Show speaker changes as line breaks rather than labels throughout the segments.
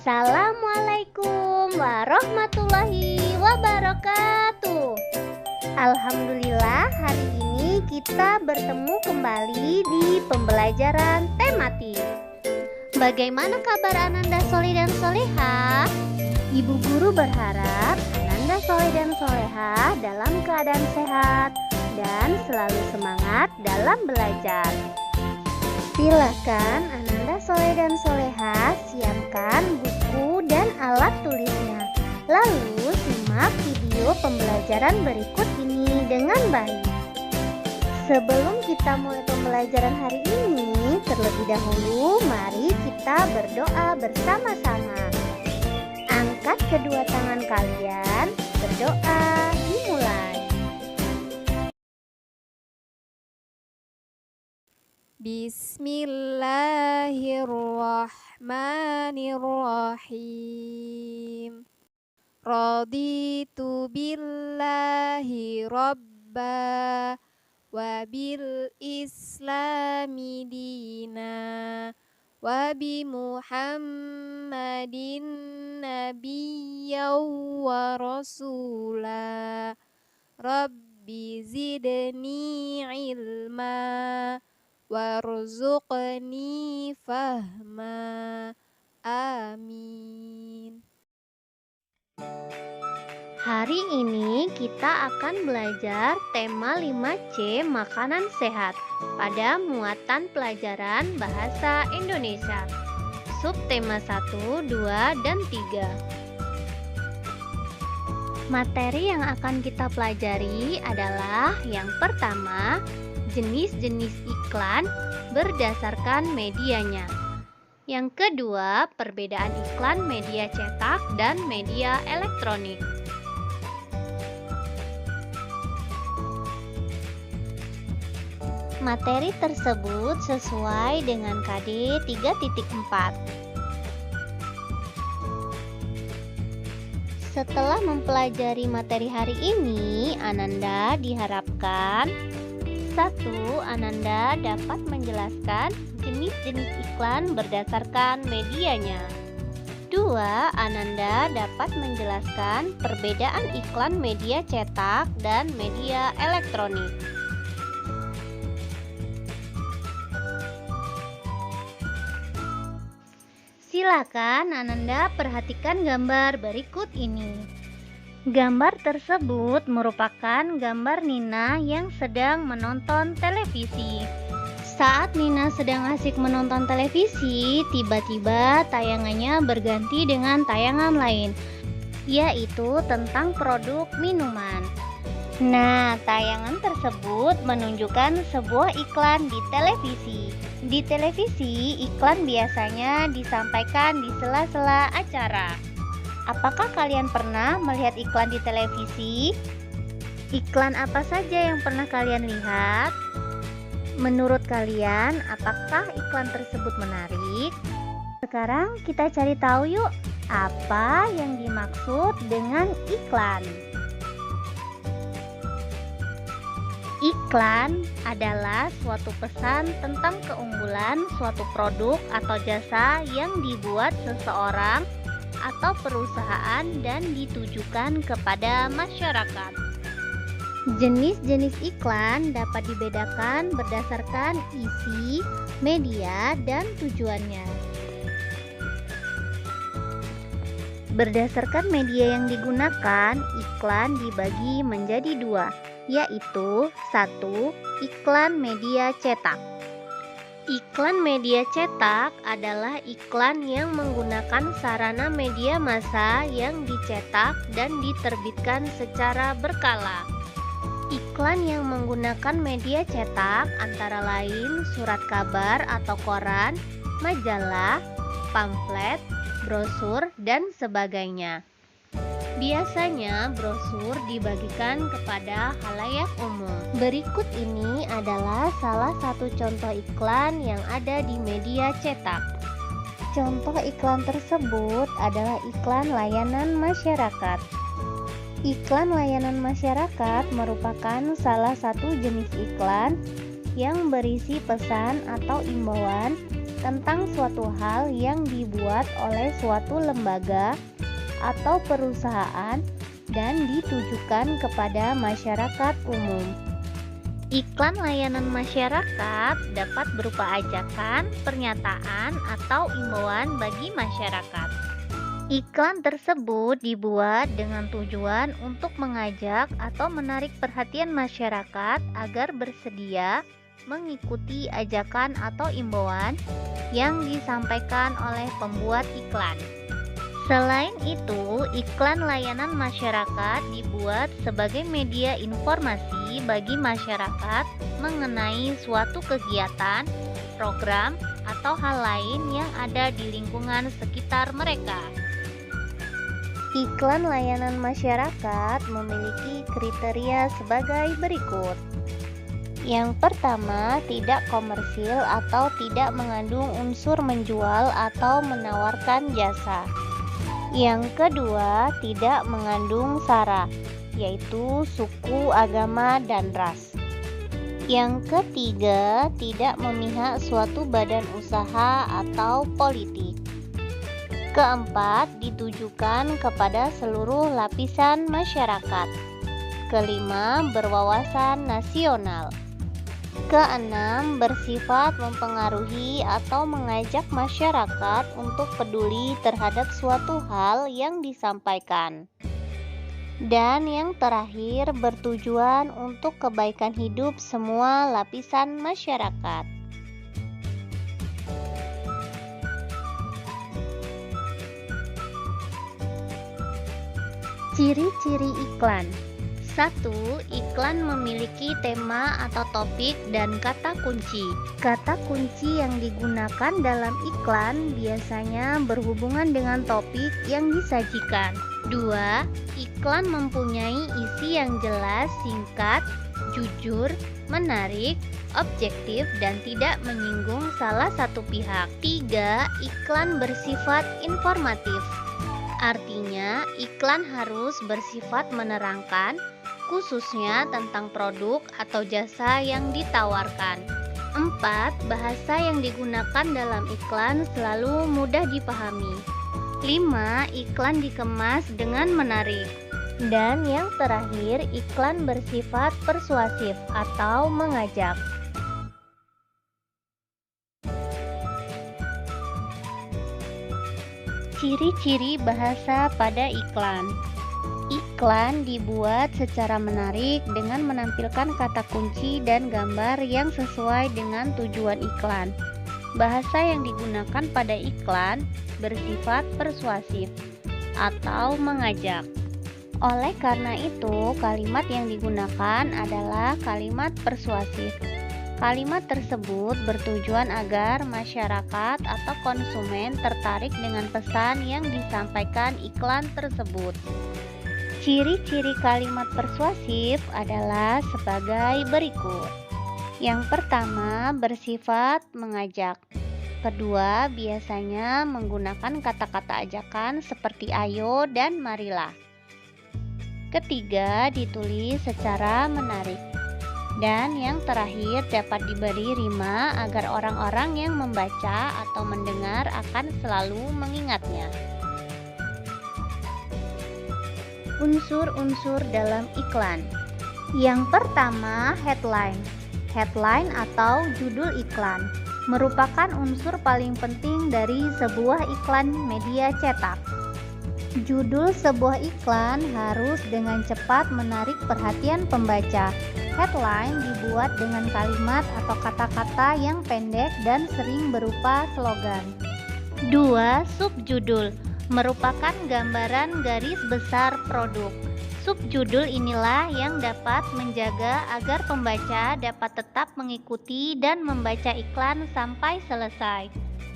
Assalamualaikum warahmatullahi wabarakatuh. Alhamdulillah, hari ini kita bertemu kembali di pembelajaran tematik. Bagaimana kabar Ananda Soleh dan Soleha? Ibu guru berharap Ananda Soleh dan Soleha dalam keadaan sehat dan selalu semangat dalam belajar. Silakan Ananda Soleh dan Soleha siapkan buku dan alat tulisnya. Lalu simak video pembelajaran berikut ini dengan baik. Sebelum kita mulai pembelajaran hari ini, terlebih dahulu mari kita berdoa bersama-sama. Angkat kedua tangan kalian, berdoa, dimulai.
Bismillahirrahmanirrahim. Raditu billahi rabba wa bil islami dina wa bi Muhammadin nabiyyan wa rasula. Rabbi zidni ilma warzuqni fahma. Amin.
Hari ini kita akan belajar tema 5C makanan sehat pada muatan pelajaran bahasa Indonesia. Subtema 1, 2, dan 3. Materi yang akan kita pelajari adalah yang pertama, jenis-jenis iklan berdasarkan medianya. Yang kedua, perbedaan iklan media cetak dan media elektronik. Materi tersebut sesuai dengan KD 3.4. Setelah mempelajari materi hari ini, Ananda diharapkan 1. Ananda dapat menjelaskan jenis-jenis iklan berdasarkan medianya. 2. Ananda dapat menjelaskan perbedaan iklan media cetak dan media elektronik. Silakan Ananda perhatikan gambar berikut ini. Gambar tersebut merupakan gambar Nina yang sedang menonton televisi. Saat Nina sedang asik menonton televisi, tiba-tiba tayangannya berganti dengan tayangan lain, yaitu tentang produk minuman. Nah, tayangan tersebut menunjukkan sebuah iklan di televisi. Di televisi, iklan biasanya disampaikan di sela-sela acara. Apakah kalian pernah melihat iklan di televisi? Iklan apa saja yang pernah kalian lihat? Menurut kalian, apakah iklan tersebut menarik? Sekarang kita cari tahu yuk, apa yang dimaksud dengan iklan. Iklan adalah suatu pesan tentang keunggulan suatu produk atau jasa yang dibuat seseorang atau perusahaan dan ditujukan kepada masyarakat. Jenis-jenis iklan dapat dibedakan berdasarkan isi, media, dan tujuannya. Berdasarkan media yang digunakan, iklan dibagi menjadi 2, yaitu 1. Iklan media cetak. Iklan media cetak adalah iklan yang menggunakan sarana media massa yang dicetak dan diterbitkan secara berkala. Iklan yang menggunakan media cetak antara lain surat kabar atau koran, majalah, pamflet, brosur, dan sebagainya. Biasanya brosur dibagikan kepada khalayak umum. Berikut ini adalah salah satu contoh iklan yang ada di media cetak. Contoh iklan tersebut adalah iklan layanan masyarakat. Iklan layanan masyarakat merupakan salah satu jenis iklan yang berisi pesan atau imbauan tentang suatu hal yang dibuat oleh suatu lembaga atau perusahaan dan ditujukan kepada masyarakat umum. Iklan layanan masyarakat dapat berupa ajakan, pernyataan, atau imbauan bagi masyarakat. Iklan tersebut dibuat dengan tujuan untuk mengajak atau menarik perhatian masyarakat agar bersedia mengikuti ajakan atau imbauan yang disampaikan oleh pembuat iklan. Selain itu, iklan layanan masyarakat dibuat sebagai media informasi bagi masyarakat mengenai suatu kegiatan, program, atau hal lain yang ada di lingkungan sekitar mereka. Iklan layanan masyarakat memiliki kriteria sebagai berikut. Yang pertama, tidak komersil atau tidak mengandung unsur menjual atau menawarkan jasa. Yang kedua, tidak mengandung sara, yaitu suku, agama, dan ras. Yang ketiga, tidak memihak suatu badan usaha atau politik. Keempat, ditujukan kepada seluruh lapisan masyarakat. Kelima, berwawasan nasional. Keenam, bersifat mempengaruhi atau mengajak masyarakat untuk peduli terhadap suatu hal yang disampaikan. Dan yang terakhir, bertujuan untuk kebaikan hidup semua lapisan masyarakat. Ciri-ciri iklan. 1. Iklan memiliki tema atau topik dan kata kunci. Kata kunci yang digunakan dalam iklan biasanya berhubungan dengan topik yang disajikan. 2. Iklan mempunyai isi yang jelas, singkat, jujur, menarik, objektif, dan tidak menyinggung salah satu pihak. 3. Iklan bersifat informatif. Artinya, iklan harus bersifat menerangkan, khususnya tentang produk atau jasa yang ditawarkan. 4. Bahasa yang digunakan dalam iklan selalu mudah dipahami. 5. Iklan dikemas dengan menarik. Dan yang terakhir, iklan bersifat persuasif atau mengajak. Ciri-ciri bahasa pada iklan. Iklan dibuat secara menarik dengan menampilkan kata kunci dan gambar yang sesuai dengan tujuan iklan. Bahasa yang digunakan pada iklan bersifat persuasif atau mengajak. Oleh karena itu, kalimat yang digunakan adalah kalimat persuasif. Kalimat tersebut bertujuan agar masyarakat atau konsumen tertarik dengan pesan yang disampaikan iklan tersebut. Ciri-ciri kalimat persuasif adalah sebagai berikut. Yang pertama, bersifat mengajak. Kedua, biasanya menggunakan kata-kata ajakan seperti ayo dan marilah. Ketiga, ditulis secara menarik. Dan yang terakhir, dapat diberi rima agar orang-orang yang membaca atau mendengar akan selalu mengingatnya. Unsur-unsur dalam iklan. Yang pertama, headline. Headline atau judul iklan merupakan unsur paling penting dari sebuah iklan media cetak. Judul sebuah iklan harus dengan cepat menarik perhatian pembaca. Headline dibuat dengan kalimat atau kata-kata yang pendek dan sering berupa slogan. 2. Subjudul merupakan gambaran garis besar produk. Subjudul inilah yang dapat menjaga agar pembaca dapat tetap mengikuti dan membaca iklan sampai selesai.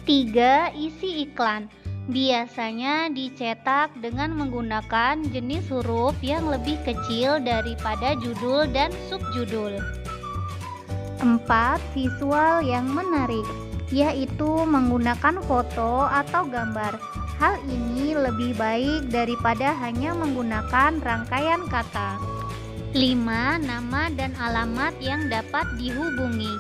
3. Isi iklan biasanya dicetak dengan menggunakan jenis huruf yang lebih kecil daripada judul dan subjudul. 4. Visual yang menarik, yaitu menggunakan foto atau gambar. Hal ini lebih baik daripada hanya menggunakan rangkaian kata. 5. Nama dan alamat yang dapat dihubungi.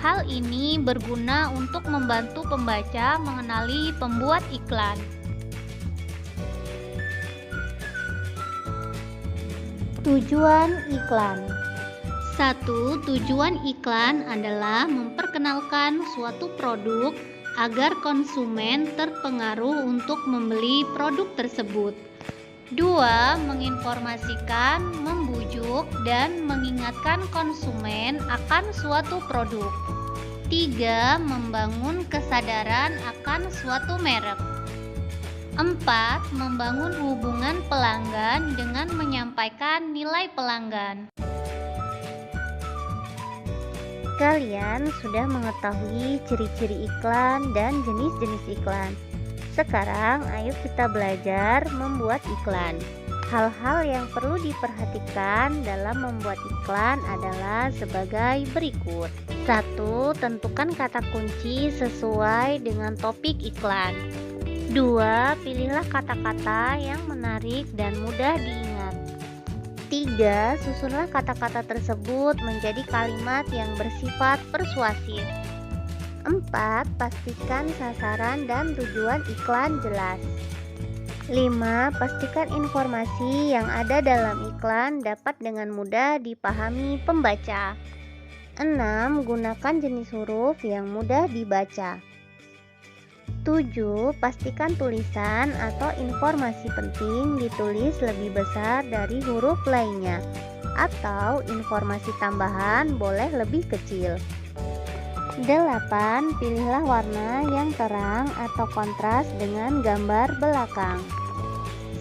Hal ini berguna untuk membantu pembaca mengenali pembuat iklan. Tujuan iklan. 1. Tujuan iklan adalah memperkenalkan suatu produk agar konsumen terpengaruh untuk membeli produk tersebut. 2. Menginformasikan, membujuk, dan mengingatkan konsumen akan suatu produk. 3. Membangun kesadaran akan suatu merek. 4. Membangun hubungan pelanggan dengan menyampaikan nilai pelanggan. Kalian sudah mengetahui ciri-ciri iklan dan jenis-jenis iklan. Sekarang ayo kita belajar membuat iklan. Hal-hal yang perlu diperhatikan dalam membuat iklan adalah sebagai berikut. 1. Tentukan kata kunci sesuai dengan topik iklan. 2. Pilihlah kata-kata yang menarik dan mudah diingat. 3. Susunlah kata-kata tersebut menjadi kalimat yang bersifat persuasif. 4. Pastikan sasaran dan tujuan iklan jelas. 5. Pastikan informasi yang ada dalam iklan dapat dengan mudah dipahami pembaca. 6. Gunakan jenis huruf yang mudah dibaca. 7. Pastikan tulisan atau informasi penting ditulis lebih besar dari huruf lainnya, atau informasi tambahan boleh lebih kecil. 8. Pilihlah warna yang terang atau kontras dengan gambar belakang.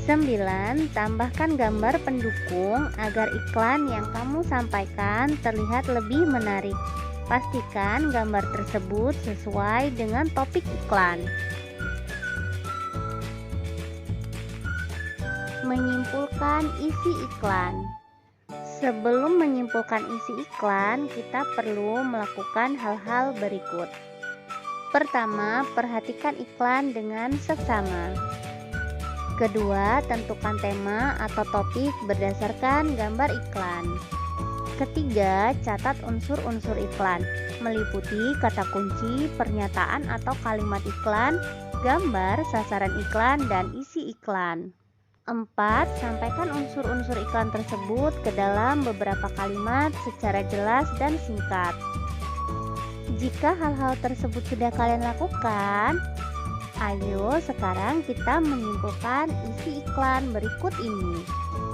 9. Tambahkan gambar pendukung agar iklan yang kamu sampaikan terlihat lebih menarik. Pastikan gambar tersebut sesuai dengan topik iklan. Menyimpulkan isi iklan. Sebelum menyimpulkan isi iklan, kita perlu melakukan hal-hal berikut. Pertama, perhatikan iklan dengan seksama. Kedua, tentukan tema atau topik berdasarkan gambar iklan. Ketiga, catat unsur-unsur iklan, meliputi kata kunci, pernyataan atau kalimat iklan, gambar, sasaran iklan, dan isi iklan. 4. Sampaikan unsur-unsur iklan tersebut ke dalam beberapa kalimat secara jelas dan singkat. Jika hal-hal tersebut sudah kalian lakukan, ayo sekarang kita menyimpulkan isi iklan berikut ini.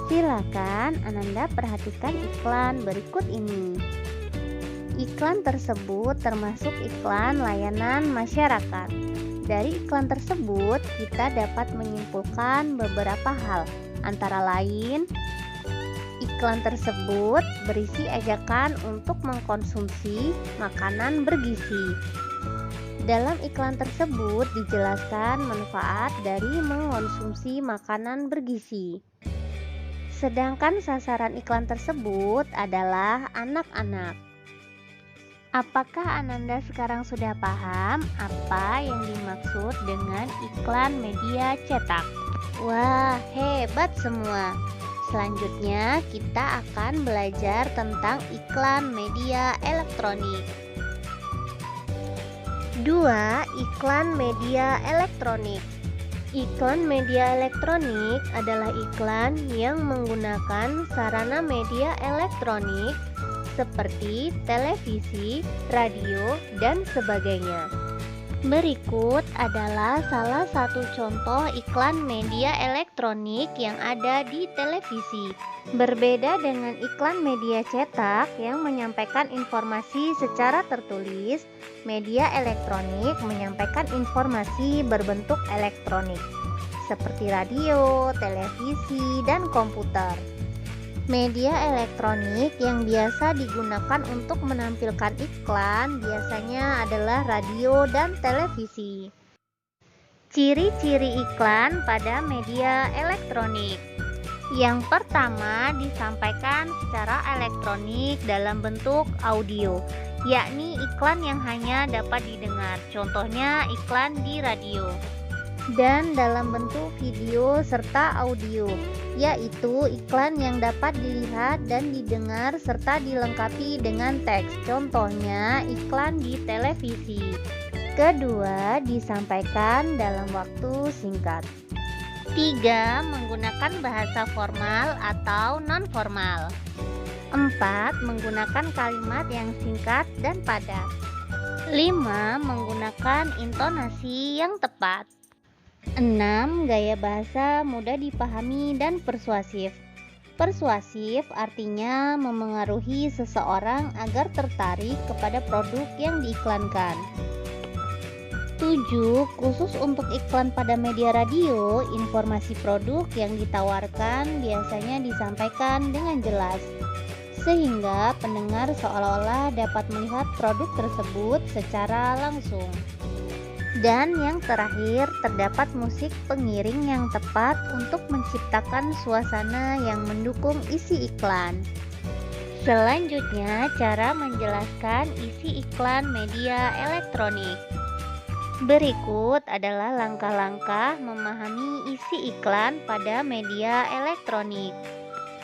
Silakan Ananda perhatikan iklan berikut ini. Iklan tersebut termasuk iklan layanan masyarakat. Dari iklan tersebut kita dapat menyimpulkan beberapa hal, antara lain iklan tersebut berisi ajakan untuk mengkonsumsi makanan bergizi. Dalam iklan tersebut dijelaskan manfaat dari mengkonsumsi makanan bergizi. Sedangkan sasaran iklan tersebut adalah anak-anak. Apakah Ananda sekarang sudah paham apa yang dimaksud dengan iklan media cetak? Wah, hebat semua! Selanjutnya kita akan belajar tentang iklan media elektronik. 2. Iklan media elektronik. Iklan media elektronik adalah iklan yang menggunakan sarana media elektronik seperti televisi, radio, dan sebagainya. Berikut adalah salah satu contoh iklan media elektronik yang ada di televisi. Berbeda dengan iklan media cetak yang menyampaikan informasi secara tertulis, media elektronik menyampaikan informasi berbentuk elektronik, seperti radio, televisi, dan komputer. Media elektronik yang biasa digunakan untuk menampilkan iklan biasanya adalah radio dan televisi. Ciri-ciri iklan pada media elektronik. Yang pertama, disampaikan secara elektronik dalam bentuk audio, yakni iklan yang hanya dapat didengar, contohnya iklan di radio. Dan dalam bentuk video serta audio, yaitu iklan yang dapat dilihat dan didengar serta dilengkapi dengan teks, contohnya iklan di televisi. Kedua, disampaikan dalam waktu singkat. 3. Menggunakan bahasa formal atau non-formal. 4. Menggunakan kalimat yang singkat dan padat. 5. Menggunakan intonasi yang tepat. 6. Gaya bahasa mudah dipahami dan persuasif. Persuasif artinya memengaruhi seseorang agar tertarik kepada produk yang diiklankan. 7. Khusus untuk iklan pada media radio, informasi produk yang ditawarkan biasanya disampaikan dengan jelas, sehingga pendengar seolah-olah dapat melihat produk tersebut secara langsung. Dan yang terakhir, terdapat musik pengiring yang tepat untuk menciptakan suasana yang mendukung isi iklan. Selanjutnya, cara menjelaskan isi iklan media elektronik. Berikut adalah langkah-langkah memahami isi iklan pada media elektronik.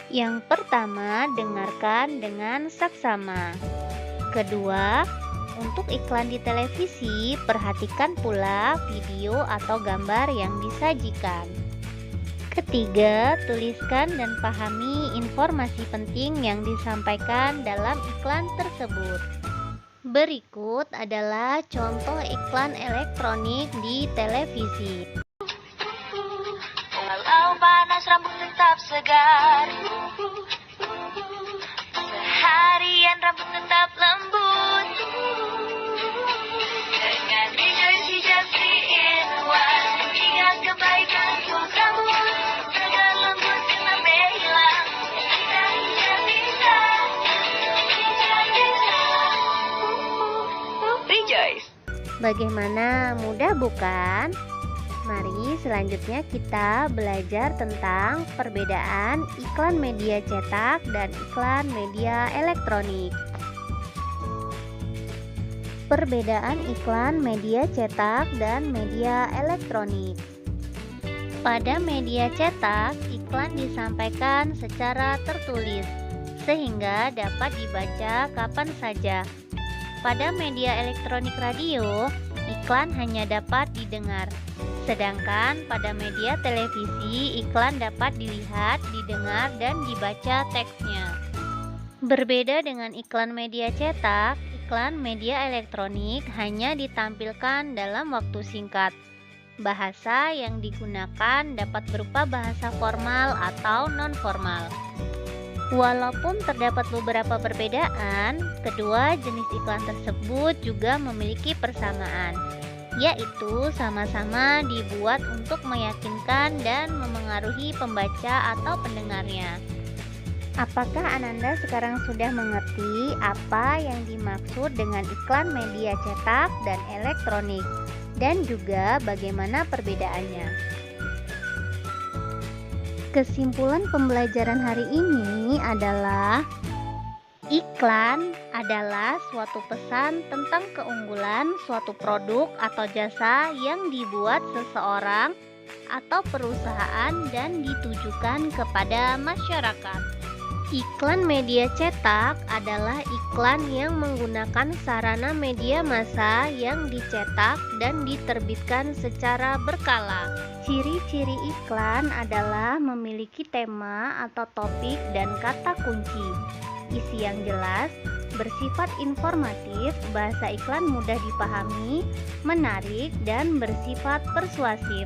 Yang pertama, dengarkan dengan saksama. Kedua, untuk iklan di televisi, perhatikan pula video atau gambar yang disajikan. Ketiga, tuliskan dan pahami informasi penting yang disampaikan dalam iklan tersebut. Berikut adalah contoh iklan elektronik di televisi.
Walau panas rambut tetap segar, seharian rambut tetap lembut. Dengan Rejoice Hijab 3-in-1, ingat kebaikan untuk rambut, segar lembut kena hilang. Kita hijab bisa, hijab bisa. Rejoice.
Bagaimana, mudah bukan? Mari selanjutnya kita belajar tentang perbedaan iklan media cetak dan iklan media elektronik. Perbedaan iklan media cetak dan media elektronik. Pada media cetak, iklan disampaikan secara tertulis, sehingga dapat dibaca kapan saja. Pada media elektronik radio, iklan hanya dapat didengar. Sedangkan pada media televisi, iklan dapat dilihat, didengar, dan dibaca teksnya. Berbeda dengan iklan media cetak, iklan media elektronik hanya ditampilkan dalam waktu singkat. Bahasa yang digunakan dapat berupa bahasa formal atau non-formal. Walaupun terdapat beberapa perbedaan, kedua jenis iklan tersebut juga memiliki persamaan, yaitu sama-sama dibuat untuk meyakinkan dan memengaruhi pembaca atau pendengarnya. Apakah Ananda sekarang sudah mengerti apa yang dimaksud dengan iklan media cetak dan elektronik, dan juga bagaimana perbedaannya? Kesimpulan pembelajaran hari ini adalah iklan adalah suatu pesan tentang keunggulan suatu produk atau jasa yang dibuat seseorang atau perusahaan dan ditujukan kepada masyarakat. Iklan media cetak adalah iklan yang menggunakan sarana media massa yang dicetak dan diterbitkan secara berkala. Ciri-ciri iklan adalah memiliki tema atau topik dan kata kunci, isi yang jelas, bersifat informatif, bahasa iklan mudah dipahami, menarik, dan bersifat persuasif.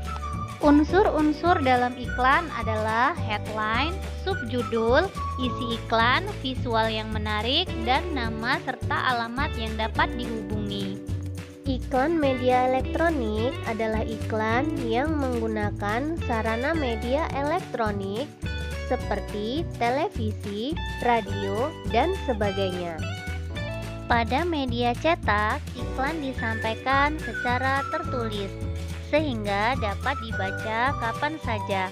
Unsur-unsur dalam iklan adalah headline, subjudul, isi iklan, visual yang menarik, dan nama serta alamat yang dapat dihubungi. Iklan media elektronik adalah iklan yang menggunakan sarana media elektronik seperti televisi, radio, dan sebagainya. Pada media cetak, iklan disampaikan secara tertulis, sehingga dapat dibaca kapan saja.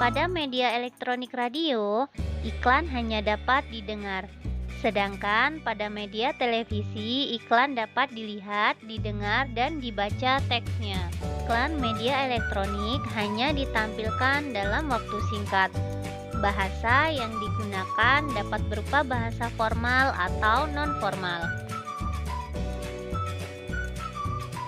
Pada media elektronik radio, iklan hanya dapat didengar, Sedangkan pada media televisi, iklan dapat dilihat, didengar, dan dibaca teksnya. Iklan media elektronik hanya ditampilkan dalam waktu singkat. Bahasa yang digunakan dapat berupa bahasa formal atau non-formal.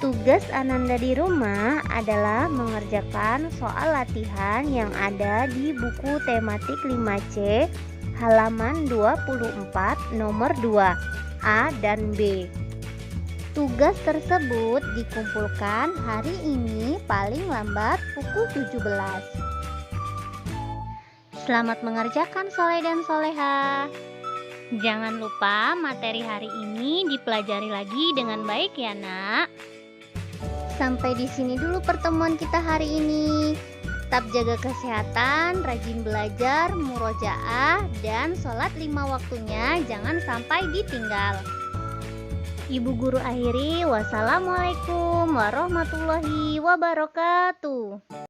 Tugas Ananda di rumah adalah mengerjakan soal latihan yang ada di buku tematik 5C halaman 24 nomor 2 A dan B. Tugas tersebut dikumpulkan hari ini paling lambat pukul 17. Selamat mengerjakan Soleh dan Soleha. Jangan lupa materi hari ini dipelajari lagi dengan baik ya nak. Sampai di sini dulu pertemuan kita hari ini. Tetap jaga kesehatan, rajin belajar, murojaah, dan sholat 5 waktunya jangan sampai ditinggal. Ibu guru akhiri, wassalamualaikum warahmatullahi wabarakatuh.